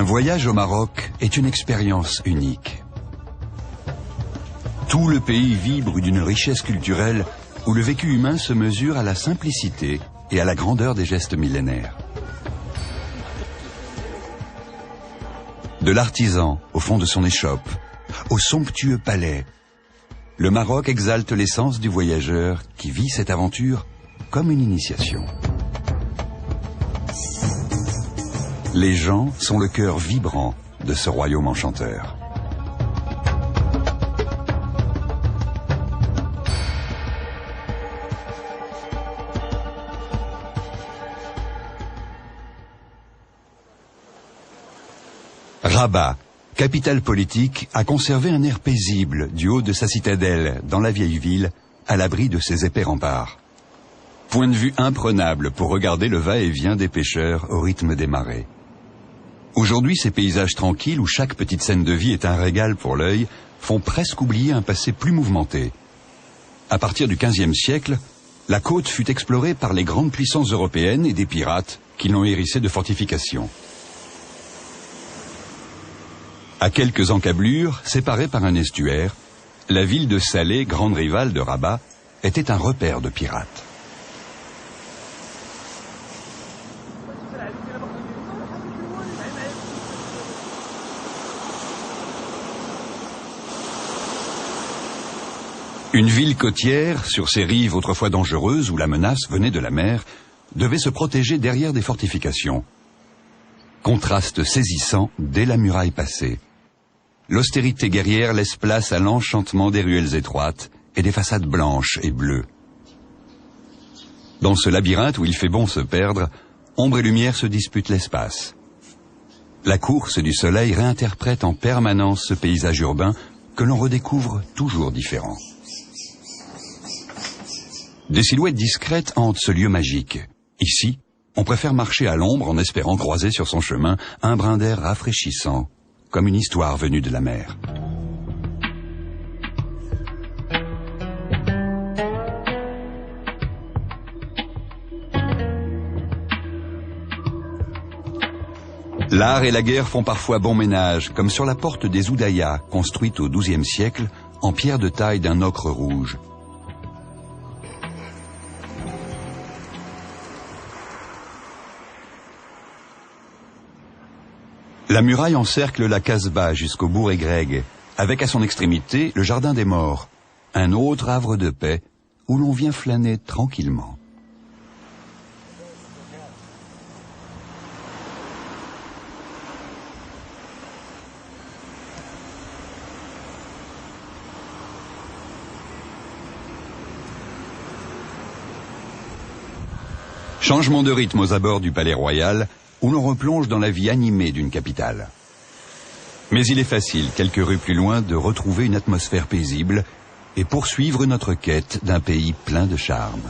voyage au Maroc est une expérience unique. Tout le pays vibre d'une richesse culturelle où le vécu humain se mesure à la simplicité et à la grandeur des gestes millénaires. De l'artisan au fond de son échoppe, au somptueux palais, le Maroc exalte l'essence du voyageur qui vit cette aventure comme une initiation. Les gens sont le cœur vibrant de ce royaume enchanteur. Rabat, capitale politique, a conservé un air paisible du haut de sa citadelle dans la vieille ville, à l'abri de ses épais remparts. Point de vue imprenable pour regarder le va-et-vient des pêcheurs au rythme des marées. Aujourd'hui, ces paysages tranquilles où chaque petite scène de vie est un régal pour l'œil font presque oublier un passé plus mouvementé. À partir du XVe siècle, la côte fut explorée par les grandes puissances européennes et des pirates qui l'ont hérissée de fortifications. À quelques encablures, séparée par un estuaire, la ville de Salé, grande rivale de Rabat, était un repère de pirates. Une ville côtière, sur ses rives autrefois dangereuses où la menace venait de la mer, devait se protéger derrière des fortifications. Contraste saisissant dès la muraille passée. L'austérité guerrière laisse place à l'enchantement des ruelles étroites et des façades blanches et bleues. Dans ce labyrinthe où il fait bon se perdre, ombre et lumière se disputent l'espace. La course du soleil réinterprète en permanence ce paysage urbain que l'on redécouvre toujours différent. Des silhouettes discrètes hantent ce lieu magique. Ici, on préfère marcher à l'ombre en espérant croiser sur son chemin un brin d'air rafraîchissant, comme une histoire venue de la mer. L'art et la guerre font parfois bon ménage, comme sur la porte des Oudayas, construite au XIIe siècle, en pierre de taille d'un ocre rouge. La muraille encercle la Casbah jusqu'au bourg Greg, avec à son extrémité le jardin des morts, un autre havre de paix où l'on vient flâner tranquillement. Changement de rythme aux abords du palais royal, où l'on replonge dans la vie animée d'une capitale. Mais il est facile, quelques rues plus loin, de retrouver une atmosphère paisible et poursuivre notre quête d'un pays plein de charme.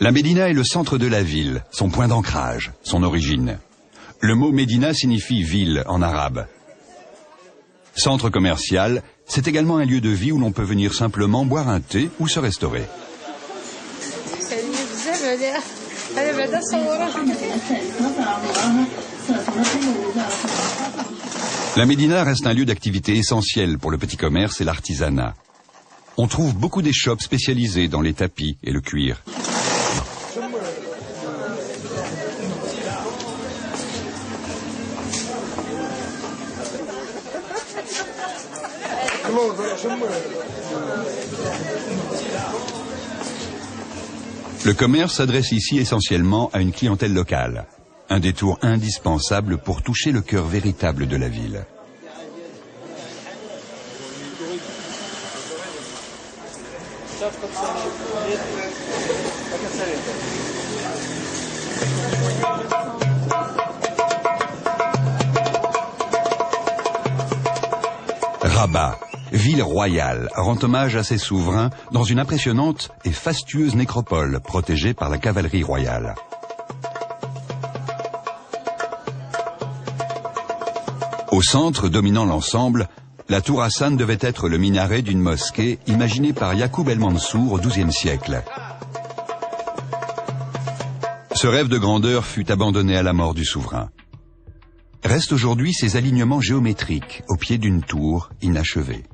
La Médina est le centre de la ville, son point d'ancrage, son origine. Le mot Médina signifie ville en arabe. Centre commercial, c'est également un lieu de vie où l'on peut venir simplement boire un thé ou se restaurer. La Médina reste un lieu d'activité essentiel pour le petit commerce et l'artisanat. On trouve beaucoup d'échoppes spécialisées dans les tapis et le cuir. Le commerce s'adresse ici essentiellement à une clientèle locale, un détour indispensable pour toucher le cœur véritable de la ville. Rabat, ville royale, rend hommage à ses souverains dans une impressionnante et fastueuse nécropole protégée par la cavalerie royale. Au centre, dominant l'ensemble, la tour Hassan devait être le minaret d'une mosquée imaginée par Yacoub el-Mansour au XIIe siècle. Ce rêve de grandeur fut abandonné à la mort du souverain. Restent aujourd'hui ces alignements géométriques au pied d'une tour inachevée.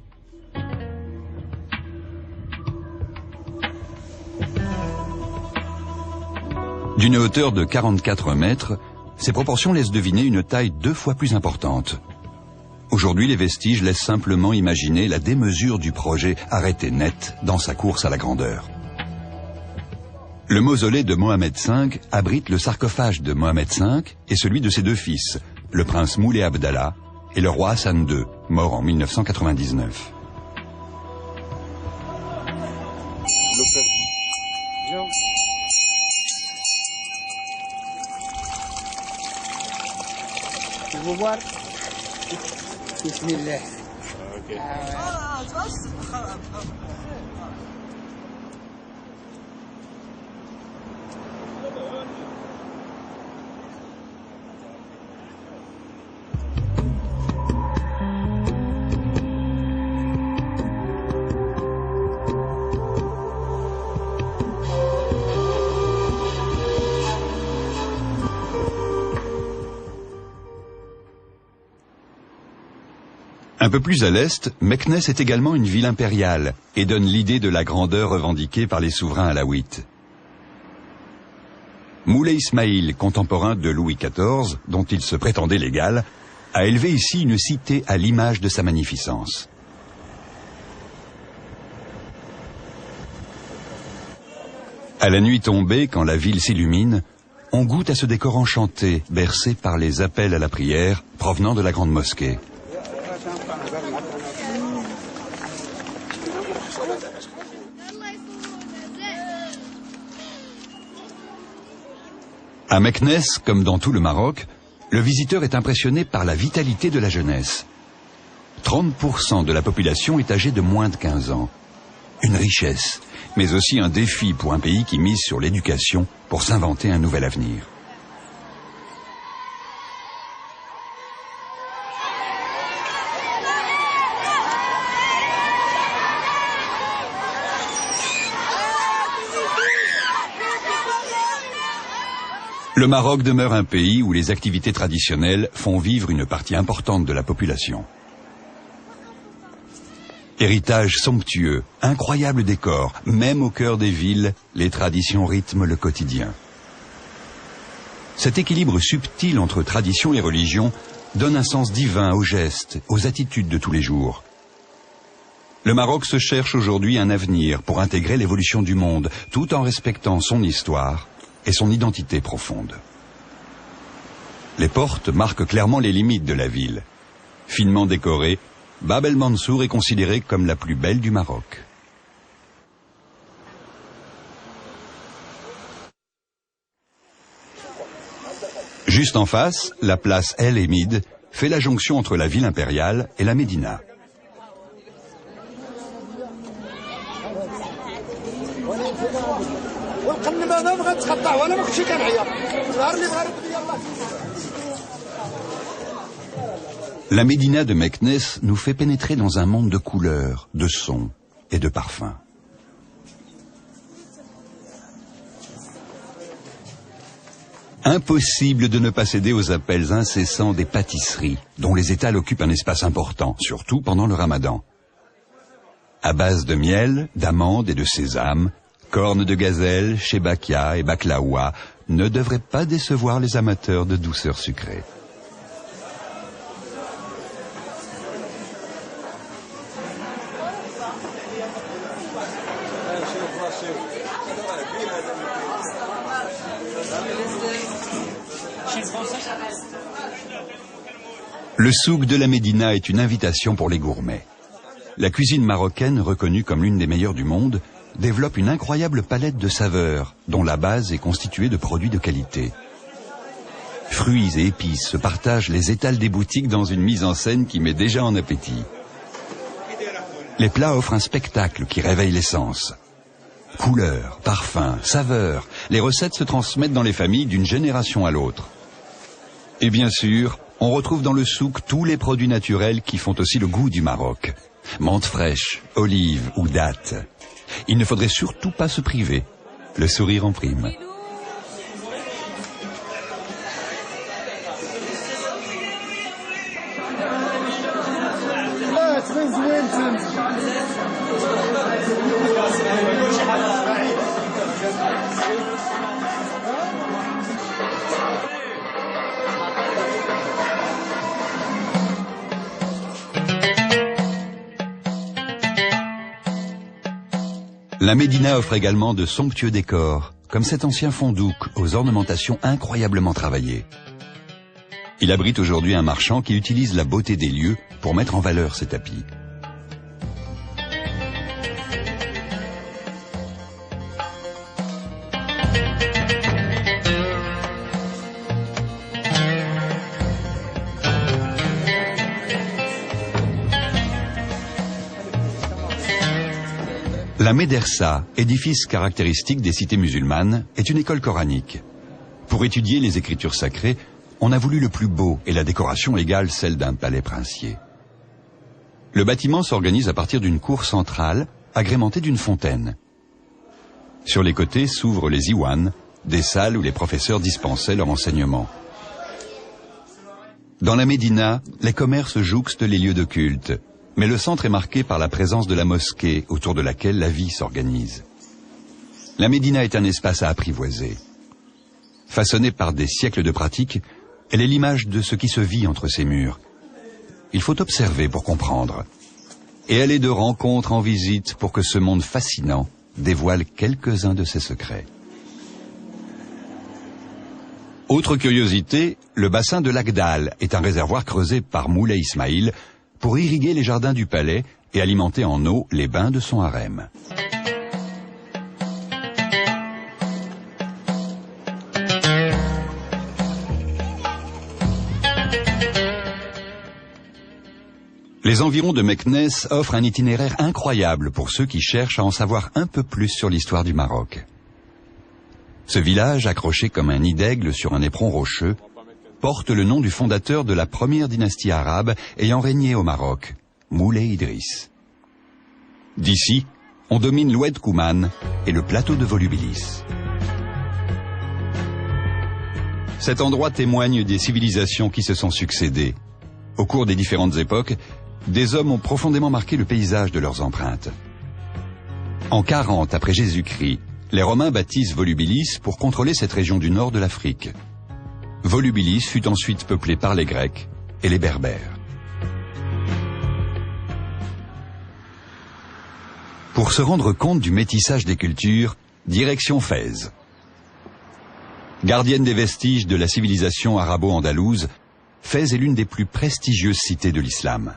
D'une hauteur de 44 mètres, ces proportions laissent deviner une taille 2 fois plus importante. Aujourd'hui, les vestiges laissent simplement imaginer la démesure du projet arrêté net dans sa course à la grandeur. Le mausolée de Mohamed V abrite le sarcophage de Mohamed V et celui de ses 2 fils, le prince Moulay Abdallah et le roi Hassan II, mort en 1999. Vous voir. Bismillah. Okay. Un peu plus à l'est, Meknès est également une ville impériale et donne l'idée de la grandeur revendiquée par les souverains alaouites. Moulay Ismaïl, contemporain de Louis XIV, dont il se prétendait l'égal, a élevé ici une cité à l'image de sa magnificence. À la nuit tombée, quand la ville s'illumine, on goûte à ce décor enchanté, bercé par les appels à la prière provenant de la grande mosquée. À Meknès, comme dans tout le Maroc, le visiteur est impressionné par la vitalité de la jeunesse. 30% de la population est âgée de moins de 15 ans. Une richesse, mais aussi un défi pour un pays qui mise sur l'éducation pour s'inventer un nouvel avenir. Le Maroc demeure un pays où les activités traditionnelles font vivre une partie importante de la population. Héritage somptueux, incroyable décor, même au cœur des villes, les traditions rythment le quotidien. Cet équilibre subtil entre tradition et religion donne un sens divin aux gestes, aux attitudes de tous les jours. Le Maroc se cherche aujourd'hui un avenir pour intégrer l'évolution du monde, tout en respectant son histoire et son identité profonde. Les portes marquent clairement les limites de la ville. Finement décorée, Bab el Mansour est considérée comme la plus belle du Maroc. Juste en face, la place El Emid fait la jonction entre la ville impériale et la Médina. La Médina de Meknès nous fait pénétrer dans un monde de couleurs, de sons et de parfums. Impossible de ne pas céder aux appels incessants des pâtisseries, dont les étals occupent un espace important, surtout pendant le Ramadan. À base de miel, d'amandes et de sésame, cornes de gazelle, shebakia et baklaoua ne devraient pas décevoir les amateurs de douceur sucrée. Le souk de la Médina est une invitation pour les gourmets. La cuisine marocaine, reconnue comme l'une des meilleures du monde, développe une incroyable palette de saveurs, dont la base est constituée de produits de qualité. Fruits et épices se partagent les étals des boutiques dans une mise en scène qui met déjà en appétit. Les plats offrent un spectacle qui réveille les sens. Couleurs, parfums, saveurs, les recettes se transmettent dans les familles d'une génération à l'autre. Et bien sûr, on retrouve dans le souk tous les produits naturels qui font aussi le goût du Maroc. Menthe fraîche, olives ou dattes. Il ne faudrait surtout pas se priver. Le sourire en prime. La Médina offre également de somptueux décors, comme cet ancien fondouk aux ornementations incroyablement travaillées. Il abrite aujourd'hui un marchand qui utilise la beauté des lieux pour mettre en valeur ses tapis. La médersa, édifice caractéristique des cités musulmanes, est une école coranique. Pour étudier les écritures sacrées, on a voulu le plus beau et la décoration égale celle d'un palais princier. Le bâtiment s'organise à partir d'une cour centrale agrémentée d'une fontaine. Sur les côtés s'ouvrent les iwan, des salles où les professeurs dispensaient leur enseignement. Dans la Médina, les commerces jouxtent les lieux de culte. Mais le centre est marqué par la présence de la mosquée, autour de laquelle la vie s'organise. La Médina est un espace à apprivoiser. Façonnée par des siècles de pratique, elle est l'image de ce qui se vit entre ses murs. Il faut observer pour comprendre, et aller de rencontre en visite pour que ce monde fascinant dévoile quelques-uns de ses secrets. Autre curiosité, le bassin de l'Agdal est un réservoir creusé par Moulay Ismaïl pour irriguer les jardins du palais et alimenter en eau les bains de son harem. Les environs de Meknès offrent un itinéraire incroyable pour ceux qui cherchent à en savoir un peu plus sur l'histoire du Maroc. Ce village, accroché comme un nid d'aigle sur un éperon rocheux, porte le nom du fondateur de la première dynastie arabe ayant régné au Maroc, Moulay Idriss. D'ici, on domine l'Oued Kouman et le plateau de Volubilis. Cet endroit témoigne des civilisations qui se sont succédées. Au cours des différentes époques, des hommes ont profondément marqué le paysage de leurs empreintes. En 40 après Jésus-Christ, les Romains bâtissent Volubilis pour contrôler cette région du nord de l'Afrique. Volubilis fut ensuite peuplé par les Grecs et les Berbères. Pour se rendre compte du métissage des cultures, direction Fès. Gardienne des vestiges de la civilisation arabo-andalouse, Fès est l'une des plus prestigieuses cités de l'islam.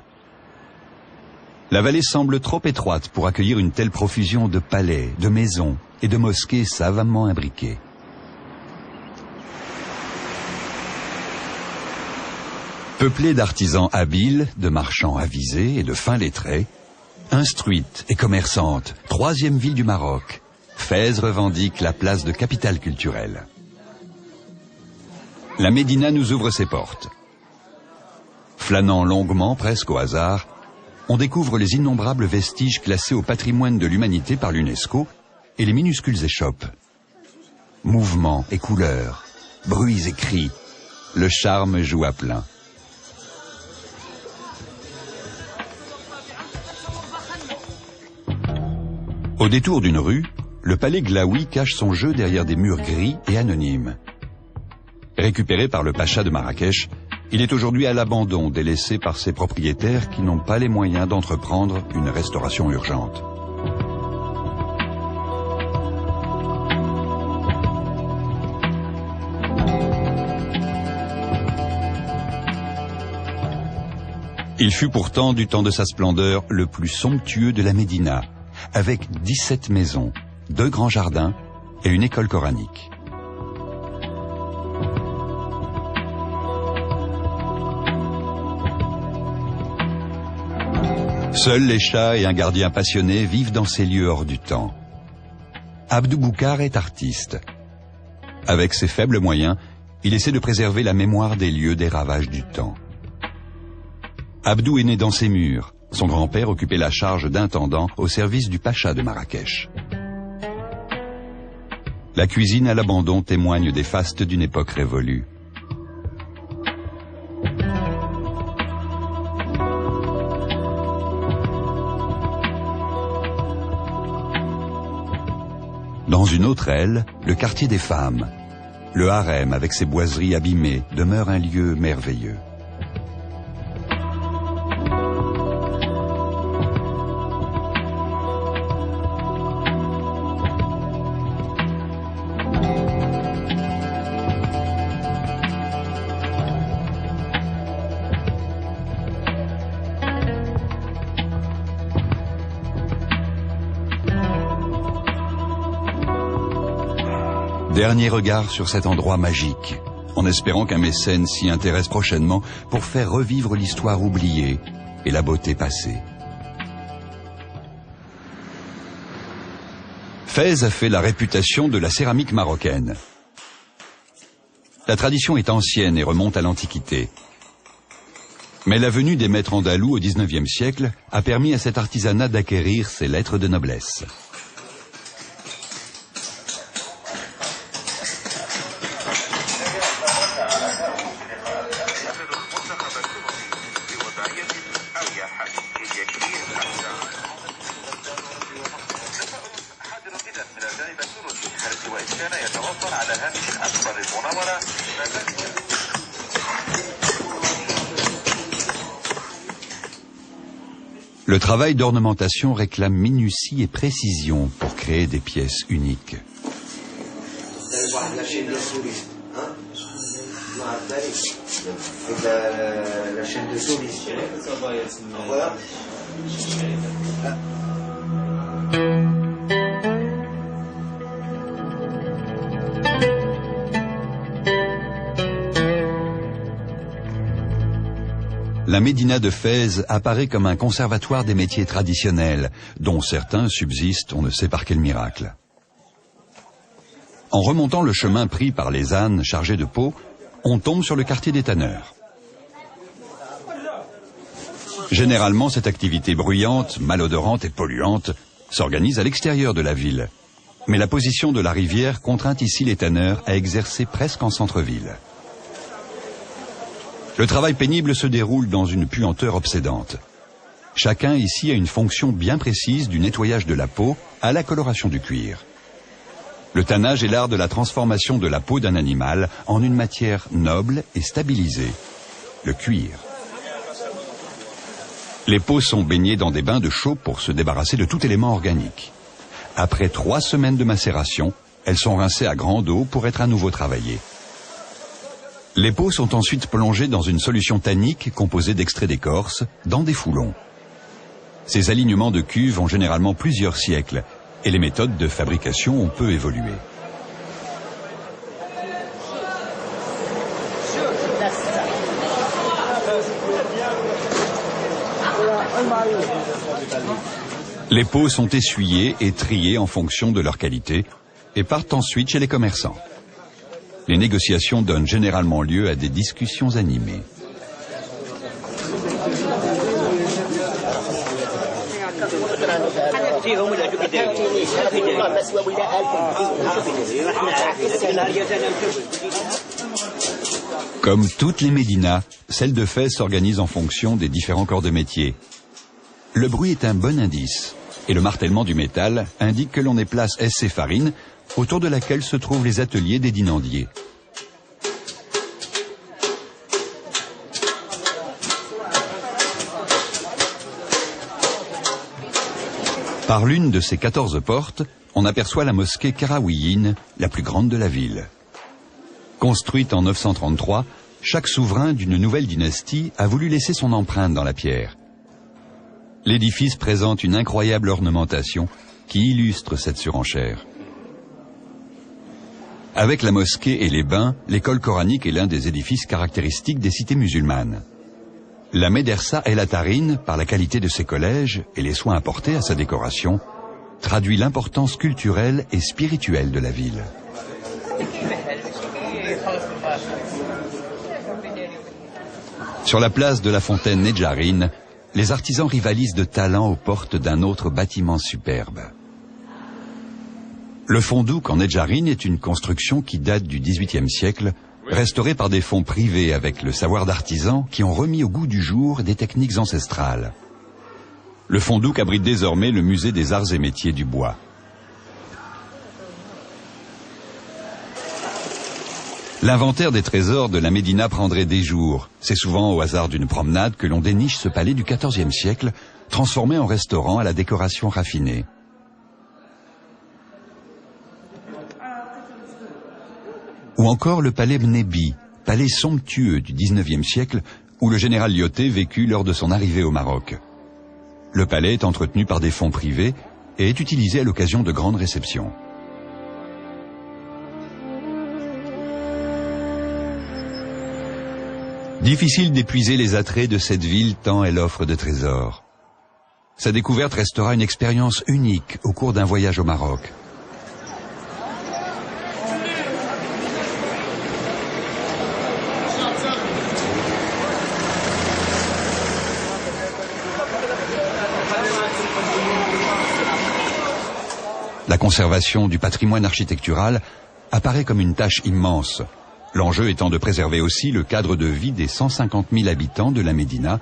La vallée semble trop étroite pour accueillir une telle profusion de palais, de maisons et de mosquées savamment imbriquées. Peuplée d'artisans habiles, de marchands avisés et de fins lettrés, instruite et commerçante, troisième ville du Maroc, Fès revendique la place de capitale culturelle. La Médina nous ouvre ses portes. Flânant longuement, presque au hasard, on découvre les innombrables vestiges classés au patrimoine de l'humanité par l'UNESCO et les minuscules échoppes. Mouvements et couleurs, bruits et cris, le charme joue à plein. Au détour d'une rue, le palais Glaoui cache son jeu derrière des murs gris et anonymes. Récupéré par le pacha de Marrakech, il est aujourd'hui à l'abandon, délaissé par ses propriétaires qui n'ont pas les moyens d'entreprendre une restauration urgente. Il fut pourtant, du temps de sa splendeur, le plus somptueux de la Médina, avec 17 maisons, 2 grands jardins et une école coranique. Seuls les chats et un gardien passionné vivent dans ces lieux hors du temps. Abdou Boukar est artiste. Avec ses faibles moyens, il essaie de préserver la mémoire des lieux des ravages du temps. Abdou est né dans ces murs. Son grand-père occupait la charge d'intendant au service du pacha de Marrakech. La cuisine à l'abandon témoigne des fastes d'une époque révolue. une autre aile, le quartier des femmes. Le harem, avec ses boiseries abîmées, demeure un lieu merveilleux. Dernier regard sur cet endroit magique, en espérant qu'un mécène s'y intéresse prochainement pour faire revivre l'histoire oubliée et la beauté passée. Fès a fait la réputation de la céramique marocaine. La tradition est ancienne et remonte à l'Antiquité. Mais la venue des maîtres andalous au XIXe siècle a permis à cet artisanat d'acquérir ses lettres de noblesse. Le travail d'ornementation réclame minutie et précision pour créer des pièces uniques. La chaîne de souris, la chaîne de souris. Voilà. La médina de Fès apparaît comme un conservatoire des métiers traditionnels, dont certains subsistent on ne sait par quel miracle. En remontant le chemin pris par les ânes chargés de peaux, on tombe sur le quartier des tanneurs. Généralement, cette activité bruyante, malodorante et polluante s'organise à l'extérieur de la ville. Mais la position de la rivière contraint ici les tanneurs à exercer presque en centre-ville. Le travail pénible se déroule dans une puanteur obsédante. Chacun ici a une fonction bien précise du nettoyage de la peau à la coloration du cuir. Le tannage est l'art de la transformation de la peau d'un animal en une matière noble et stabilisée, le cuir. Les peaux sont baignées dans des bains de chaux pour se débarrasser de tout élément organique. Après 3 semaines de macération, elles sont rincées à grande eau pour être à nouveau travaillées. Les peaux sont ensuite plongées dans une solution tannique composée d'extrait d'écorce, dans des foulons. Ces alignements de cuve ont généralement plusieurs siècles, et les méthodes de fabrication ont peu évolué. Les peaux sont essuyées et triées en fonction de leur qualité, et partent ensuite chez les commerçants. Les négociations donnent généralement lieu à des discussions animées. Comme toutes les médinas, celle de Fès s'organise en fonction des différents corps de métier. Le bruit est un bon indice, et le martèlement du métal indique que l'on est place SC Farine, autour de laquelle se trouvent les ateliers des dinandiers. Par l'une de ces 14 portes, on aperçoit la mosquée Karaouiyine, la plus grande de la ville. Construite en 933, chaque souverain d'une nouvelle dynastie a voulu laisser son empreinte dans la pierre. L'édifice présente une incroyable ornementation qui illustre cette surenchère. Avec la mosquée et les bains, l'école coranique est l'un des édifices caractéristiques des cités musulmanes. La médersa El Atharine, par la qualité de ses collèges et les soins apportés à sa décoration, traduit l'importance culturelle et spirituelle de la ville. Sur la place de la fontaine Nedjarine, les artisans rivalisent de talent aux portes d'un autre bâtiment superbe. Le fondouk en Nedjarine est une construction qui date du XVIIIe siècle, restaurée par des fonds privés avec le savoir d'artisans qui ont remis au goût du jour des techniques ancestrales. Le fondouk abrite désormais le musée des arts et métiers du bois. L'inventaire des trésors de la Médina prendrait des jours. C'est souvent au hasard d'une promenade que l'on déniche ce palais du XIVe siècle, transformé en restaurant à la décoration raffinée. Ou encore le palais Mnebi, palais somptueux du XIXe siècle où le général Lyautey vécut lors de son arrivée au Maroc. Le palais est entretenu par des fonds privés et est utilisé à l'occasion de grandes réceptions. Difficile d'épuiser les attraits de cette ville tant elle offre de trésors. Sa découverte restera une expérience unique au cours d'un voyage au Maroc. La conservation du patrimoine architectural apparaît comme une tâche immense. L'enjeu étant de préserver aussi le cadre de vie des 150 000 habitants de la Médina,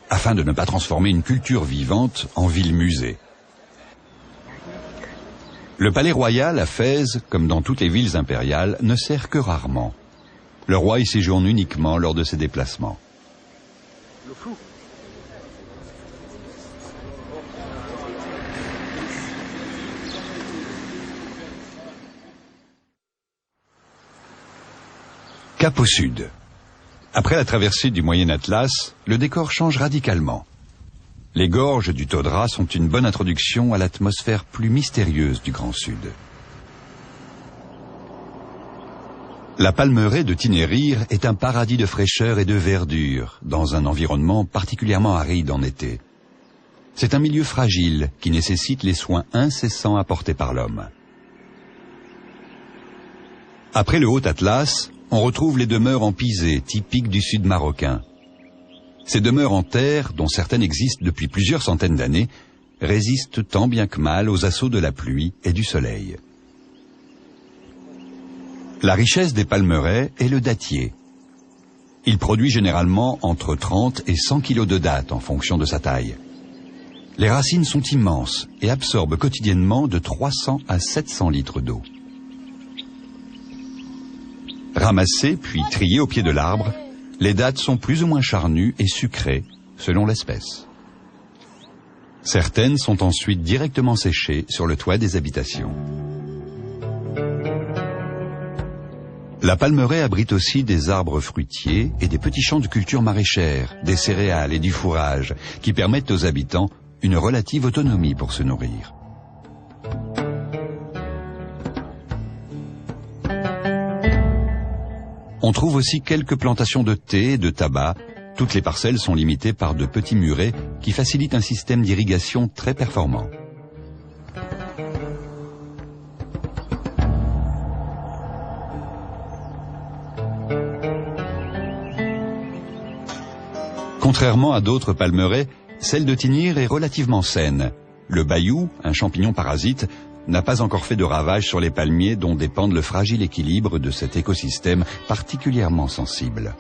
afin de ne pas transformer une culture vivante en ville-musée. Le palais royal à Fès, comme dans toutes les villes impériales, ne sert que rarement. Le roi y séjourne uniquement lors de ses déplacements. Cap au sud. Après la traversée du Moyen Atlas, le décor change radicalement. Les gorges du Todra sont une bonne introduction à l'atmosphère plus mystérieuse du Grand Sud. La palmeraie de Tinnérir est un paradis de fraîcheur et de verdure, dans un environnement particulièrement aride en été. C'est un milieu fragile qui nécessite les soins incessants apportés par l'homme. Après le Haut Atlas, on retrouve les demeures en pisé, typiques du sud marocain. Ces demeures en terre, dont certaines existent depuis plusieurs centaines d'années, résistent tant bien que mal aux assauts de la pluie et du soleil. La richesse des palmeraies est le dattier. Il produit généralement entre 30 et 100 kilos de dattes en fonction de sa taille. Les racines sont immenses et absorbent quotidiennement de 300 à 700 litres d'eau. Ramassées puis triées au pied de l'arbre, les dattes sont plus ou moins charnues et sucrées, selon l'espèce. Certaines sont ensuite directement séchées sur le toit des habitations. La palmeraie abrite aussi des arbres fruitiers et des petits champs de culture maraîchère, des céréales et du fourrage, qui permettent aux habitants une relative autonomie pour se nourrir. On trouve aussi quelques plantations de thé et de tabac. Toutes les parcelles sont limitées par de petits murets qui facilitent un système d'irrigation très performant. Contrairement à d'autres palmeraies, celle de Tinnérir est relativement saine. Le bayou, un champignon parasite, n'a pas encore fait de ravages sur les palmiers dont dépendent le fragile équilibre de cet écosystème particulièrement sensible.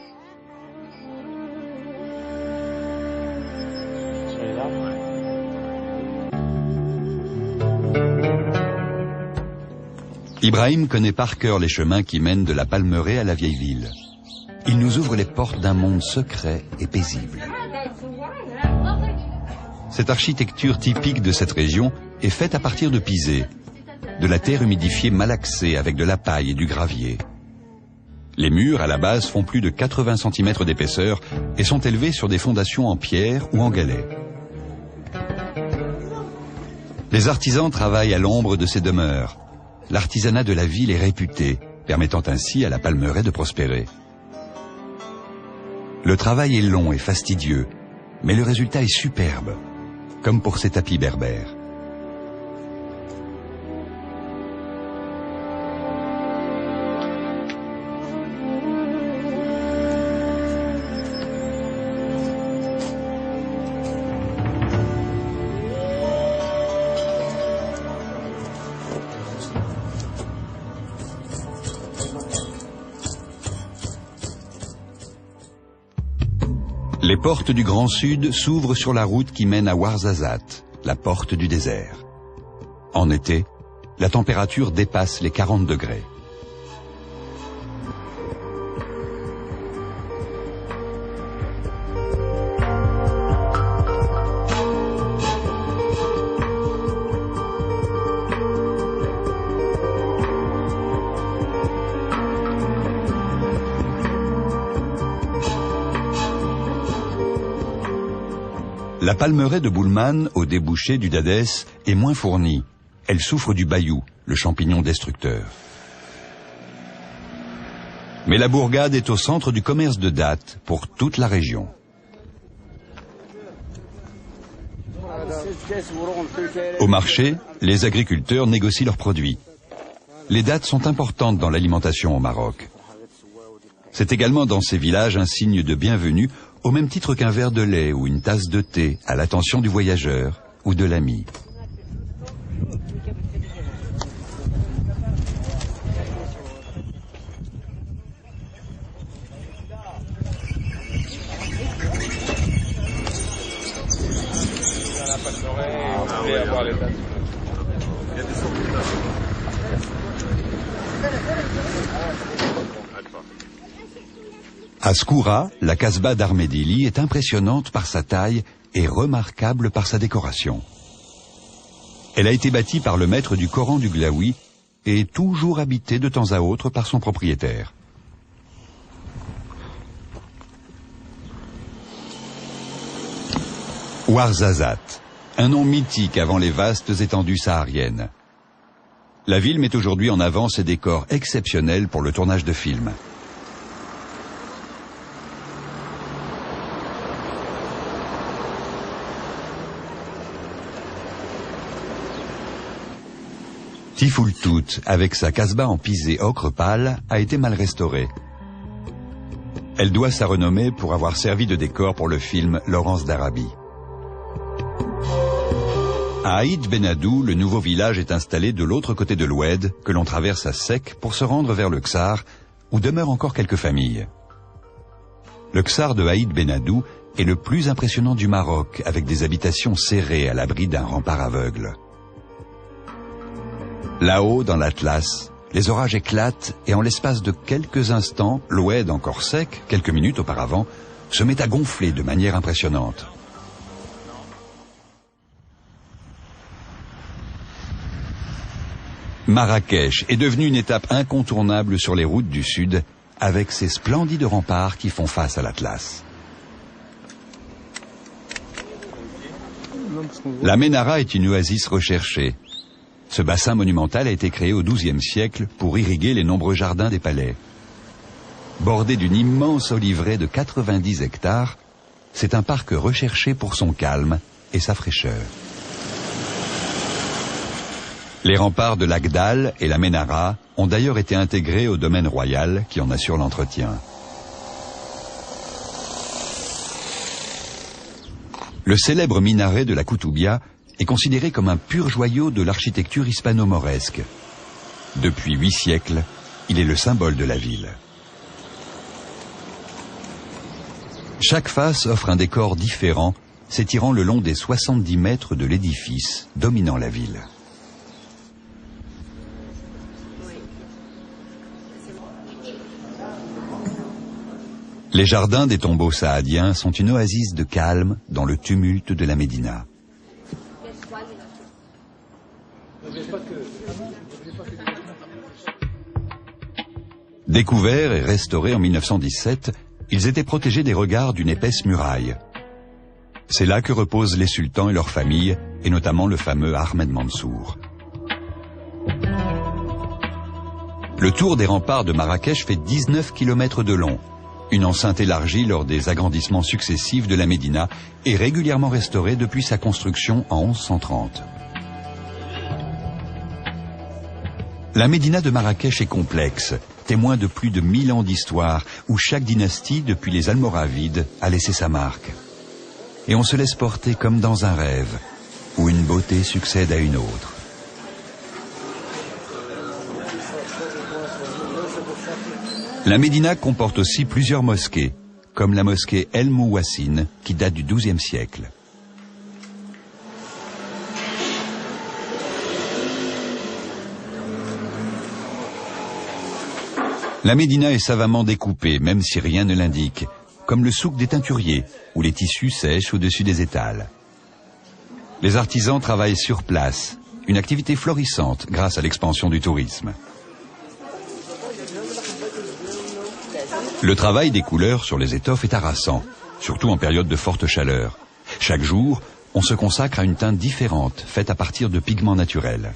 Ibrahim connaît par cœur les chemins qui mènent de la palmeraie à la vieille ville. Il nous ouvre les portes d'un monde secret et paisible. Cette architecture typique de cette région est faite à partir de pisé, de la terre humidifiée malaxée avec de la paille et du gravier. Les murs à la base font plus de 80 cm d'épaisseur et sont élevés sur des fondations en pierre ou en galets. Les artisans travaillent à l'ombre de ces demeures. L'artisanat de la ville est réputé, permettant ainsi à la palmeraie de prospérer. Le travail est long et fastidieux, mais le résultat est superbe, comme pour ces tapis berbères. Les portes du Grand Sud s'ouvrent sur la route qui mène à Ouarzazate, la porte du désert. En été, la température dépasse les 40 degrés. La palmeraie de Boulman, au débouché du Dadès, est moins fournie. Elle souffre du bayou, le champignon destructeur. Mais la bourgade est au centre du commerce de dattes pour toute la région. Au marché, les agriculteurs négocient leurs produits. Les dattes sont importantes dans l'alimentation au Maroc. C'est également dans ces villages un signe de bienvenue, au même titre qu'un verre de lait ou une tasse de thé à l'attention du voyageur ou de l'ami. À Skoura, la Kasbah d'Armedili est impressionnante par sa taille et remarquable par sa décoration. Elle a été bâtie par le maître du Coran du Glaoui et toujours habitée de temps à autre par son propriétaire. Ouarzazate, un nom mythique avant les vastes étendues sahariennes. La ville met aujourd'hui en avant ses décors exceptionnels pour le tournage de films. Tifoultout, avec sa Kasbah en pisé ocre pâle, a été mal restaurée. Elle doit sa renommée pour avoir servi de décor pour le film Laurence d'Arabie. À Aïd Benadou, le nouveau village est installé de l'autre côté de l'Oued, que l'on traverse à sec pour se rendre vers le Ksar, où demeurent encore quelques familles. Le Ksar de Aïd Benadou est le plus impressionnant du Maroc, avec des habitations serrées à l'abri d'un rempart aveugle. Là-haut, dans l'Atlas, les orages éclatent et en l'espace de quelques instants, l'Oued encore sec, quelques minutes auparavant, se met à gonfler de manière impressionnante. Marrakech est devenue une étape incontournable sur les routes du Sud, avec ses splendides remparts qui font face à l'Atlas. La Ménara est une oasis recherchée. Ce bassin monumental a été créé au XIIe siècle pour irriguer les nombreux jardins des palais. Bordé d'une immense oliveraie de 90 hectares, c'est un parc recherché pour son calme et sa fraîcheur. Les remparts de l'Agdal et la Ménara ont d'ailleurs été intégrés au domaine royal qui en assure l'entretien. Le célèbre minaret de la Koutoubia est considéré comme un pur joyau de l'architecture hispano-mauresque. Depuis 8 siècles, il est le symbole de la ville. Chaque face offre un décor différent, s'étirant le long des 70 mètres de l'édifice, dominant la ville. Les jardins des tombeaux saadiens sont une oasis de calme dans le tumulte de la Médina. Découverts et restaurés en 1917, ils étaient protégés des regards d'une épaisse muraille. C'est là que reposent les sultans et leurs familles, et notamment le fameux Ahmed Mansour. Le tour des remparts de Marrakech fait 19 km de long. Une enceinte élargie lors des agrandissements successifs de la Médina est régulièrement restaurée depuis sa construction en 1130. La Médina de Marrakech est complexe, témoin de plus de 1000 ans d'histoire, où chaque dynastie, depuis les Almoravides, a laissé sa marque. Et on se laisse porter comme dans un rêve, où une beauté succède à une autre. La Médina comporte aussi plusieurs mosquées, comme la mosquée El Mouassine, qui date du XIIe siècle. La Médina est savamment découpée, même si rien ne l'indique, comme le souk des teinturiers, où les tissus sèchent au-dessus des étals. Les artisans travaillent sur place, une activité florissante grâce à l'expansion du tourisme. Le travail des couleurs sur les étoffes est harassant, surtout en période de forte chaleur. Chaque jour, on se consacre à une teinte différente, faite à partir de pigments naturels.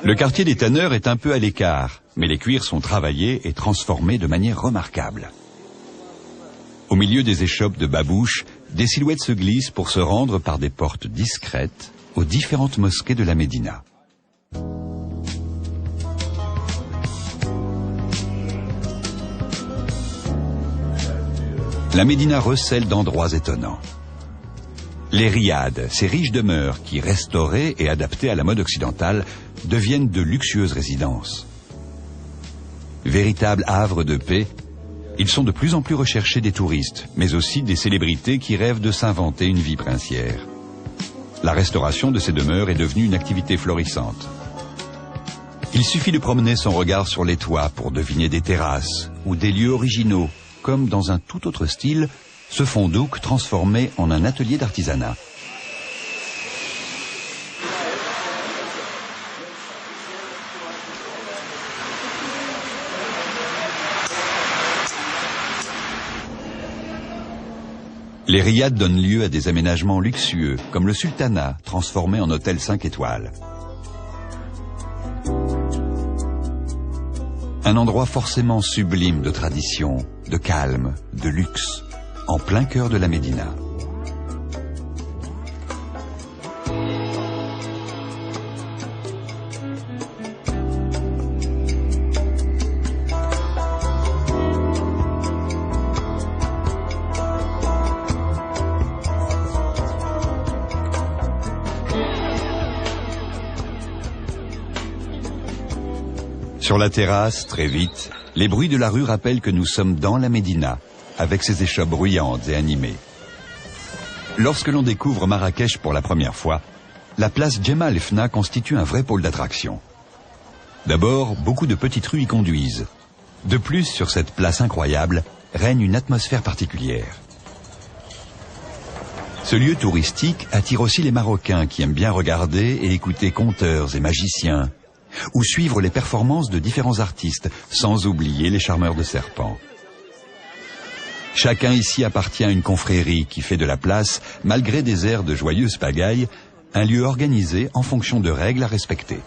Le quartier des tanneurs est un peu à l'écart, mais les cuirs sont travaillés et transformés de manière remarquable. Au milieu des échoppes de babouches, des silhouettes se glissent pour se rendre par des portes discrètes aux différentes mosquées de la Médina. La Médina recèle d'endroits étonnants. Les riads, ces riches demeures qui, restaurées et adaptées à la mode occidentale, deviennent de luxueuses résidences. Véritables havres de paix, ils sont de plus en plus recherchés des touristes, mais aussi des célébrités qui rêvent de s'inventer une vie princière. La restauration de ces demeures est devenue une activité florissante. Il suffit de promener son regard sur les toits pour deviner des terrasses ou des lieux originaux, comme dans un tout autre style, ce fondouk transformé en un atelier d'artisanat. Les riads donnent lieu à des aménagements luxueux, comme le sultanat, transformé en hôtel 5 étoiles. Un endroit forcément sublime de tradition, de calme, de luxe, en plein cœur de la Médina. Sur la terrasse, très vite, les bruits de la rue rappellent que nous sommes dans la Médina, avec ses échoppes bruyantes et animées. Lorsque l'on découvre Marrakech pour la première fois, la place Jemaa el Fna constitue un vrai pôle d'attraction. D'abord, beaucoup de petites rues y conduisent. De plus, sur cette place incroyable, règne une atmosphère particulière. Ce lieu touristique attire aussi les Marocains qui aiment bien regarder et écouter conteurs et magiciens, ou suivre les performances de différents artistes, sans oublier les charmeurs de serpents. Chacun ici appartient à une confrérie qui fait de la place, malgré des airs de joyeuse pagaille, un lieu organisé en fonction de règles à respecter.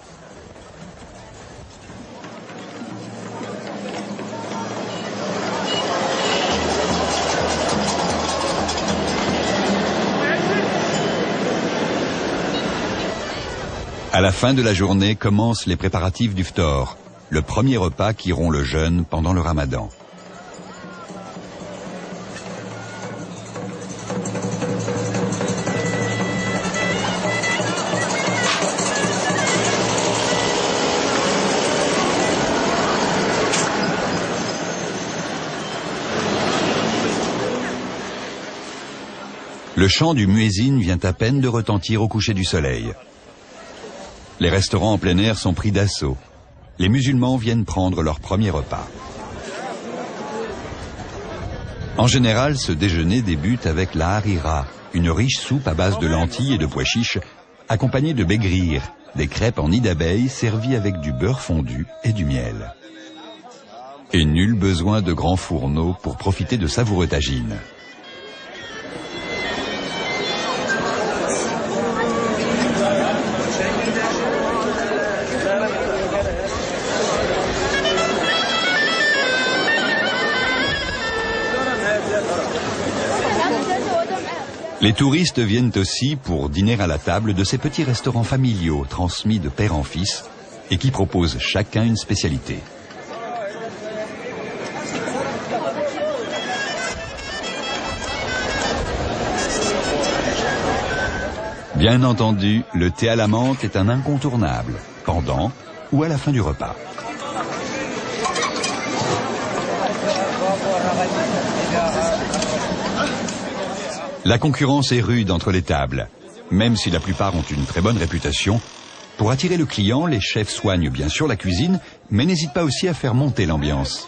À la fin de la journée commencent les préparatifs du ftor, le premier repas qui rompt le jeûne pendant le ramadan. Le chant du muezzin vient à peine de retentir au coucher du soleil. Les restaurants en plein air sont pris d'assaut. Les musulmans viennent prendre leur premier repas. En général, ce déjeuner débute avec la harira, une riche soupe à base de lentilles et de pois chiches, accompagnée de begrir, des crêpes en nid d'abeille servies avec du beurre fondu et du miel. Et nul besoin de grands fourneaux pour profiter de savoureux tagines. Les touristes viennent aussi pour dîner à la table de ces petits restaurants familiaux transmis de père en fils et qui proposent chacun une spécialité. Bien entendu, le thé à la menthe est un incontournable, pendant ou à la fin du repas. La concurrence est rude entre les tables. Même si la plupart ont une très bonne réputation, Pour attirer le client, les chefs soignent bien sûr la cuisine, mais n'hésitent pas aussi à faire monter l'ambiance.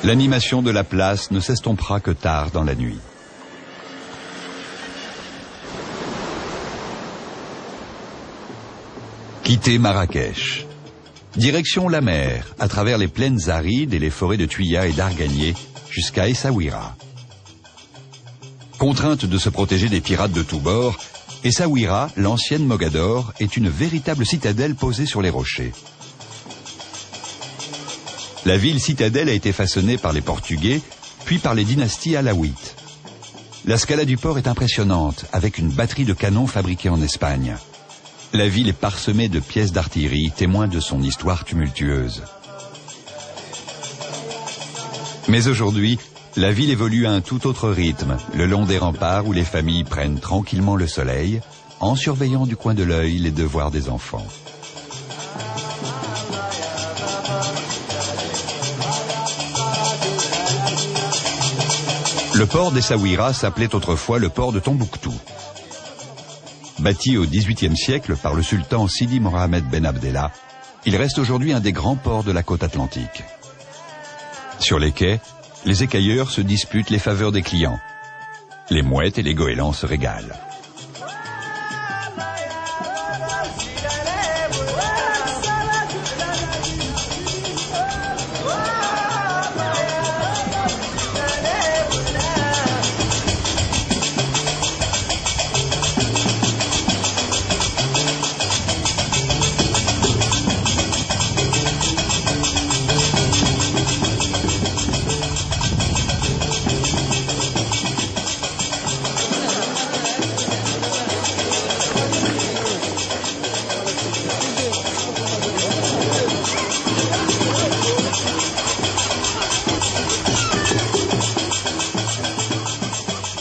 L'animation de la place ne s'estompera que tard dans la nuit. Quitter Marrakech. Direction la mer, à travers les plaines arides et les forêts de Tuya et d'Arganier, jusqu'à Essaouira. Contrainte de se protéger des pirates de tous bords, Essaouira, l'ancienne Mogador, est une véritable citadelle posée sur les rochers. La ville citadelle a été façonnée par les Portugais, puis par les dynasties alaouites. La scala du port est impressionnante, avec une batterie de canons fabriqués en Espagne. La ville est parsemée de pièces d'artillerie, témoins de son histoire tumultueuse. Mais aujourd'hui, la ville évolue à un tout autre rythme, le long des remparts où les familles prennent tranquillement le soleil, en surveillant du coin de l'œil les devoirs des enfants. Le port d'Essaouira s'appelait autrefois le port de Tombouctou. Bâti au XVIIIe siècle par le sultan Sidi Mohamed Ben Abdallah, il reste aujourd'hui un des grands ports de la côte atlantique. Sur les quais, les écailleurs se disputent les faveurs des clients. Les mouettes et les goélands se régalent.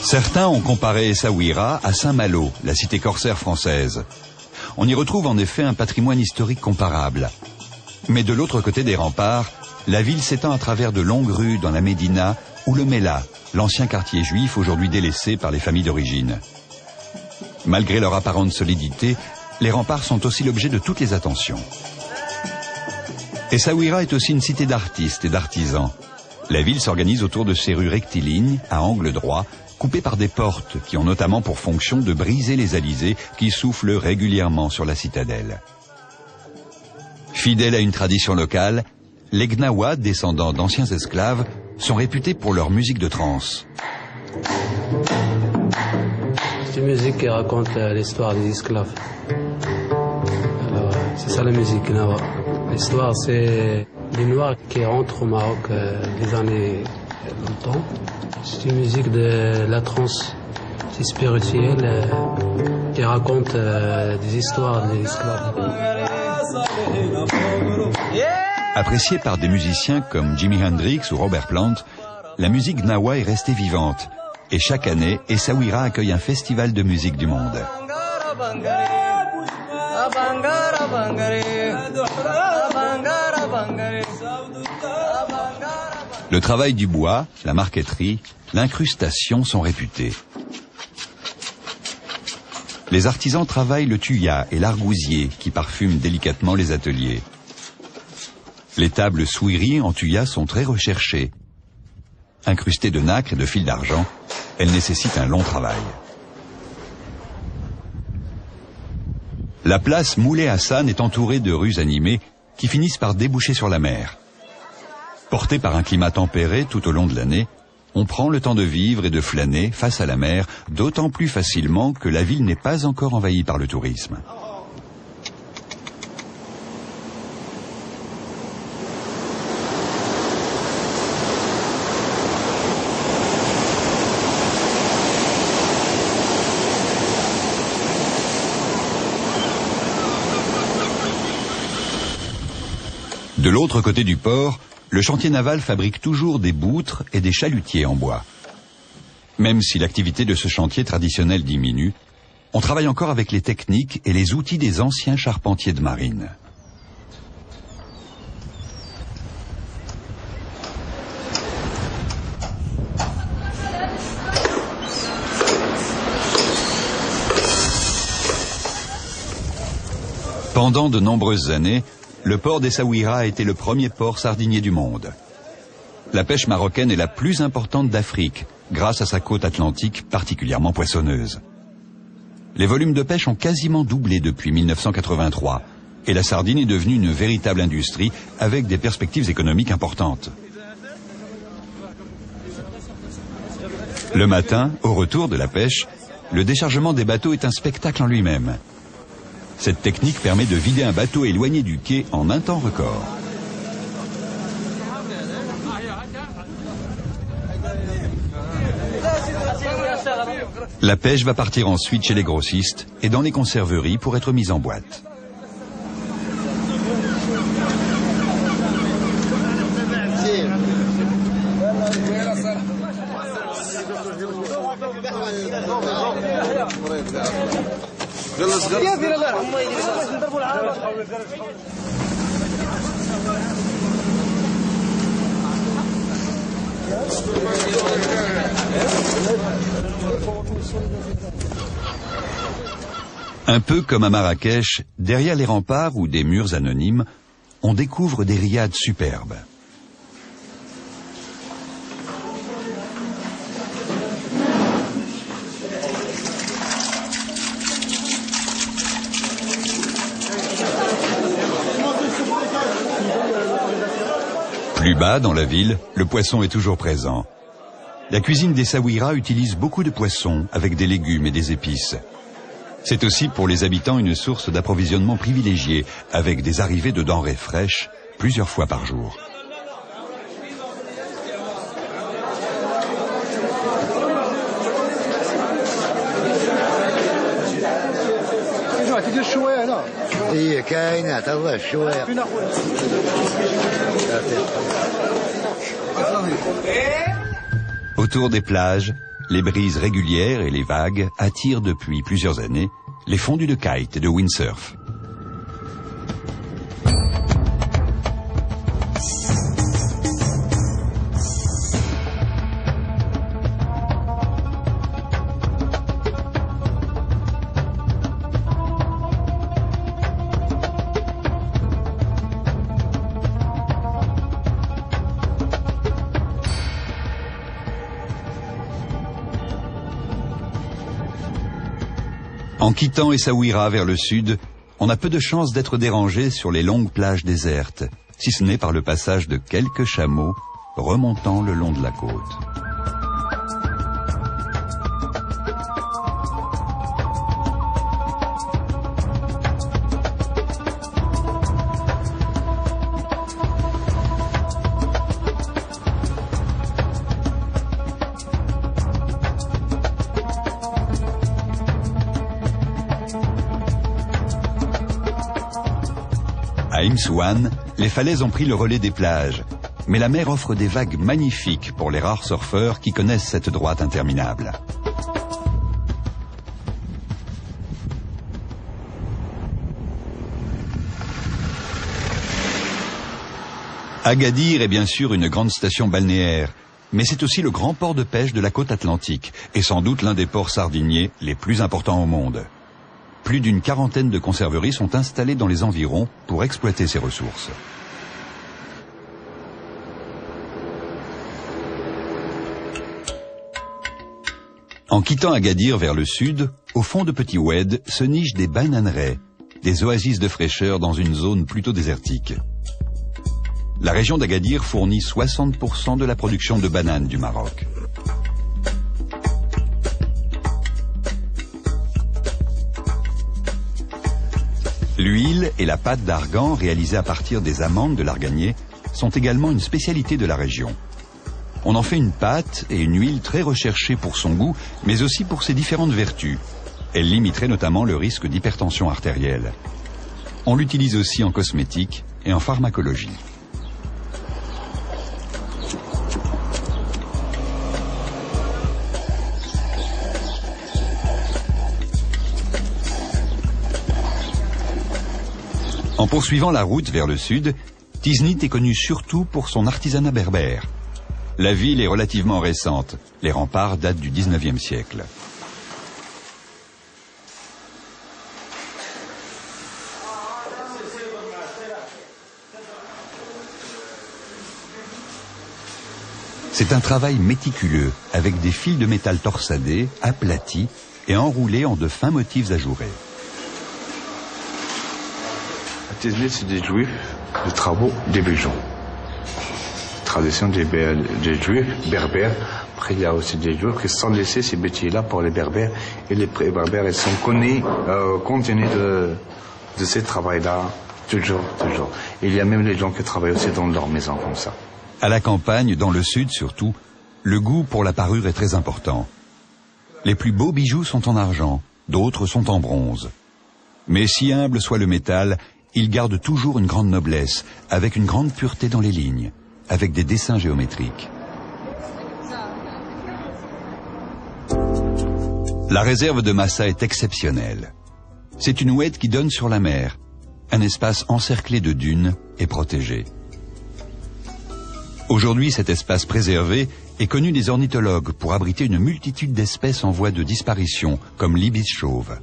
Certains ont comparé Essaouira à Saint-Malo, la cité corsaire française. On y retrouve en effet un patrimoine historique comparable. Mais de l'autre côté des remparts, la ville s'étend à travers de longues rues dans la Médina ou le Mela, l'ancien quartier juif aujourd'hui délaissé par les familles d'origine. Malgré leur apparente solidité, les remparts sont aussi l'objet de toutes les attentions. Essaouira est aussi une cité d'artistes et d'artisans. La ville s'organise autour de ces rues rectilignes, à angle droit, coupées par des portes qui ont notamment pour fonction de briser les alizés qui soufflent régulièrement sur la citadelle. Fidèles à une tradition locale, les Gnawa, descendants d'anciens esclaves, sont réputés pour leur musique de trance. C'est une musique qui raconte l'histoire des esclaves. Alors, c'est ça la musique Gnawa. L'histoire, c'est les Noirs qui rentrent au Maroc les années longtemps. C'est une musique de la trance, c'est spirituel, qui raconte des histoires des esclaves. Appréciée par des musiciens comme Jimi Hendrix ou Robert Plant, la musique Gnawa est restée vivante. Et chaque année, Essaouira accueille un festival de musique du monde. Le travail du bois, la marqueterie, l'incrustation sont réputés. Les artisans travaillent le tuya et l'argousier qui parfument délicatement les ateliers. Les tables souiri en tuya sont très recherchées. Incrustées de nacre et de fil d'argent, elles nécessitent un long travail. La place Moulay Hassan est entourée de rues animées qui finissent par déboucher sur la mer. Porté par un climat tempéré tout au long de l'année, on prend le temps de vivre et de flâner face à la mer, d'autant plus facilement que la ville n'est pas encore envahie par le tourisme. De l'autre côté du port, le chantier naval fabrique toujours des boutres et des chalutiers en bois. Même si l'activité de ce chantier traditionnel diminue, on travaille encore avec les techniques et les outils des anciens charpentiers de marine. Pendant de nombreuses années, le port d'Essaouira a été le premier port sardinier du monde. La pêche marocaine est la plus importante d'Afrique, grâce à sa côte atlantique particulièrement poissonneuse. Les volumes de pêche ont quasiment doublé depuis 1983, et la sardine est devenue une véritable industrie avec des perspectives économiques importantes. Le matin, au retour de la pêche, le déchargement des bateaux est un spectacle en lui-même. Cette technique permet de vider un bateau éloigné du quai en un temps record. La pêche va partir ensuite chez les grossistes et dans les conserveries pour être mise en boîte. Un peu comme à Marrakech, derrière les remparts ou des murs anonymes, on découvre des riades superbes. Plus bas, dans la ville, le poisson est toujours présent. La cuisine d'Essaouira utilise beaucoup de poissons avec des légumes et des épices. C'est aussi pour les habitants une source d'approvisionnement privilégiée avec des arrivées de denrées fraîches plusieurs fois par jour. Autour des plages, les brises régulières et les vagues attirent depuis plusieurs années les fondus de kite et de windsurf. En quittant Essaouira vers le sud, on a peu de chances d'être dérangé sur les longues plages désertes, si ce n'est par le passage de quelques chameaux remontant le long de la côte. À Imsouane, les falaises ont pris le relais des plages, mais la mer offre des vagues magnifiques pour les rares surfeurs qui connaissent cette droite interminable. Agadir est bien sûr une grande station balnéaire, mais c'est aussi le grand port de pêche de la côte atlantique et sans doute l'un des ports sardiniers les plus importants au monde. Plus d'une quarantaine de conserveries sont installées dans les environs pour exploiter ces ressources. En quittant Agadir vers le sud, au fond de Petit Oued se nichent des bananeraies, des oasis de fraîcheur dans une zone plutôt désertique. La région d'Agadir fournit 60% de la production de bananes du Maroc. L'huile et la pâte d'argan réalisées à partir des amandes de l'arganier sont également une spécialité de la région. On en fait une pâte et une huile très recherchée pour son goût, mais aussi pour ses différentes vertus. Elle limiterait notamment le risque d'hypertension artérielle. On l'utilise aussi en cosmétique et en pharmacologie. En poursuivant la route vers le sud, Tiznit est connue surtout pour son artisanat berbère. La ville est relativement récente. Les remparts datent du 19e siècle. C'est un travail méticuleux, avec des fils de métal torsadés, aplatis et enroulés en de fins motifs ajourés. À Tiznit, c'est des juifs, des travaux, des bijoux. Tradition des juifs berbères. Après, il y a aussi des juifs qui sont laissés ces métiers-là pour les berbères. Et les berbères, ils sont connus, contenus de ces travails-là, toujours. Et il y a même les gens qui travaillent aussi dans leur maison comme ça. À la campagne, dans le sud surtout, le goût pour la parure est très important. Les plus beaux bijoux sont en argent, d'autres sont en bronze. Mais si humble soit le métal, il garde toujours une grande noblesse, avec une grande pureté dans les lignes, avec des dessins géométriques. La réserve de Massa est exceptionnelle. C'est une oued qui donne sur la mer, un espace encerclé de dunes et protégé. Aujourd'hui, cet espace préservé est connu des ornithologues pour abriter une multitude d'espèces en voie de disparition, comme l'ibis chauve.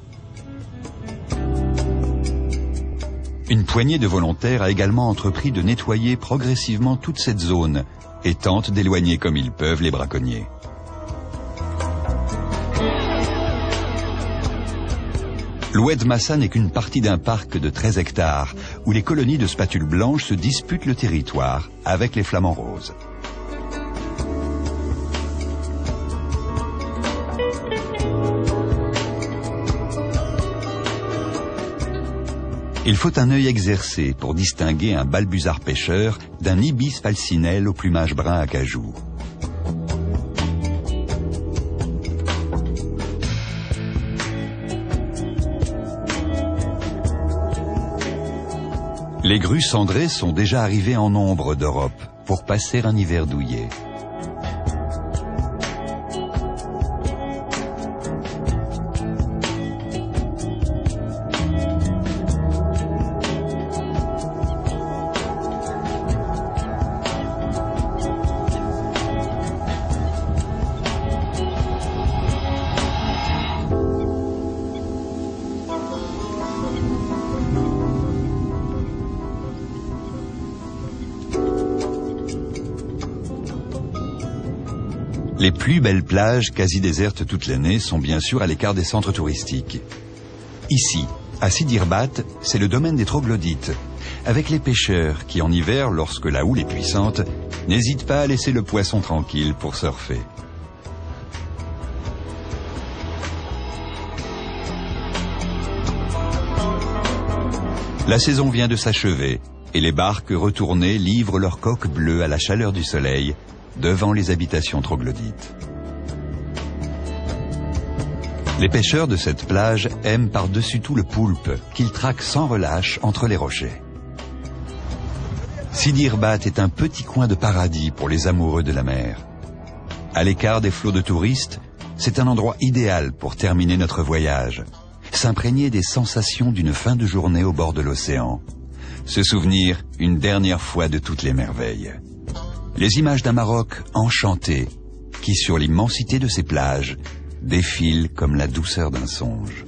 Une poignée de volontaires a également entrepris de nettoyer progressivement toute cette zone et tentent d'éloigner comme ils peuvent les braconniers. L'oued Massa n'est qu'une partie d'un parc de 13 hectares où les colonies de spatules blanches se disputent le territoire avec les flamants roses. Il faut un œil exercé pour distinguer un balbuzard pêcheur d'un ibis falcinelle au plumage brun acajou. Les grues cendrées sont déjà arrivées en nombre d'Europe pour passer un hiver douillet. Les plus belles plages, quasi désertes toute l'année, sont bien sûr à l'écart des centres touristiques. Ici, à Sidi Irbat, c'est le domaine des troglodytes, avec les pêcheurs qui, en hiver, lorsque la houle est puissante, n'hésitent pas à laisser le poisson tranquille pour surfer. La saison vient de s'achever et les barques retournées livrent leurs coques bleues à la chaleur du soleil devant les habitations troglodytes. Les pêcheurs de cette plage aiment par-dessus tout le poulpe qu'ils traquent sans relâche entre les rochers. Sidi Irbat est un petit coin de paradis pour les amoureux de la mer. À l'écart des flots de touristes, c'est un endroit idéal pour terminer notre voyage, s'imprégner des sensations d'une fin de journée au bord de l'océan, se souvenir une dernière fois de toutes les merveilles. Les images d'un Maroc enchanté, qui sur l'immensité de ses plages, défilent comme la douceur d'un songe.